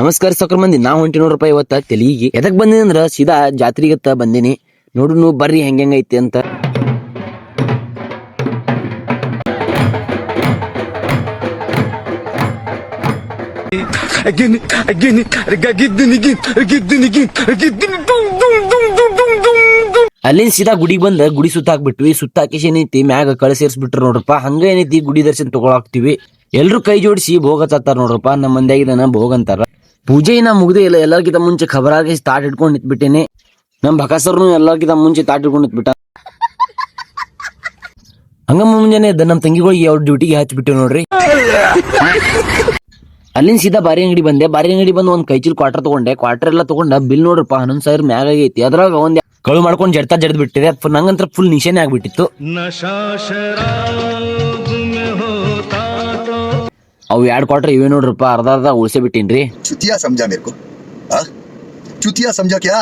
ನಮಸ್ಕಾರ ಸಕರ್ ಮಂದಿ, ನಾ ಹೊಂಟಿ ನೋಡ್ರಪ್ಪ ಇವತ್ತ ತೆಲಿಗಿ ಎದಕ್ ಬಂದಿನಿ ಅಂದ್ರ ಸೀದಾ ಜಾತ್ರೆಗತ್ತ ಬಂದಿನಿ. ನೋಡು ಬರ್ರಿ ಹೆಂಗೈತಿ ಅಂತ. ಅಲ್ಲಿಂದ ಸೀದಾ ಗುಡಿಗೆ ಬಂದ ಗುಡಿ ಸುತ್ತ ಹಾಕ್ಬಿಟ್ವಿ. ಸುತ್ತ ಹಾಕಿ ಏನೈತಿ ಮ್ಯಾಗ ಕಳ ಸೇರ್ಸ್ಬಿಟ್ರ ನೋಡ್ರಪ್ಪ. ಹಂಗ ಏನೈತಿ ಗುಡಿ ದರ್ಶನ ತಗೊಳಾಕ್ತಿವಿ. ಎಲ್ರು ಕೈ ಜೋಡಿಸಿ ಭೋಗ ಹತ್ತಾರ ನೋಡ್ರಪ್ಪ. ನಮ್ಮ ಮಂದ್ಯಾಗಿದನ ಭೋಗ ಅಂತಾರ. ಪೂಜೆ ನಾ ಮುಗ್ದೇ ಇಲ್ಲ. ಎಲ್ಲರಿಗಿಂತ ಮುಂಚೆ ಖಬರಾಗಿ ತಾಟ್ ಇಟ್ಕೊಂಡ್ ನಿಂತ್ಬಿಟ್ಟೇನೆ. ನಮ್ ಬಕಾಸರ್ನು ಎಲ್ಲರಿಗಿಂತ ಮುಂಚೆ ತಾಟ್ ಇಟ್ಕೊಂಡ್ ನಿಂತ್ಬಿಟ್ಟ. ಹಂಗ ಮುಂಜಾನೆ ಎದ್ದ ನಮ್ ತಂಗಿಗಳಿಗೆ ಅವ್ರ ಡ್ಯೂಟಿಗೆ ಹಚ್ಬಿಟ್ಟೆ ನೋಡ್ರಿ. ಅಲ್ಲಿಂದ ಸೀದಾ ಬಾರಿ ಅಂಗಡಿ ಬಂದೆ. ಬಾರಿ ಅಂಗಡಿ ಬಂದು ಒಂದ್ ಕೈಚೀಲ್ ಕ್ವಾರ್ಟರ್ ತಗೊಂಡೆ. ಕ್ವಾರ್ಟರ್ ಎಲ್ಲ ತಗೊಂಡ ಬಿಲ್ ನೋಡ್ರಪ್ಪ 11,000 ಮ್ಯಾಗ ಆಗೈತಿ. ಅದ್ರಾಗ ಒಂದ್ ಕಳು ಮಾಡ್ಕೊಂಡ್ ಜಡ್ದ್ ಬಿಟ್ಟಿದೆ. ನಂಗಂತ್ರ ಫುಲ್ ನಿಶಾನೆ ಆಗ್ಬಿಟ್ಟಿತ್ತು. ಅವು 2 ಕ್ವಾರ್ಟರ್ ಇವೆ ನೋಡ್ರಪ್ಪ. ಅರ್ಧ ಉಳಿಸೇ ಬಿಟ್ಟಿನ್ರಿ. ಚುತಿಯಾ ಸಮಜಾ ಮೇರೆ ಕೋ, ಚುತಿಯಾ ಸಮಜಾ ಕ್ಯಾ?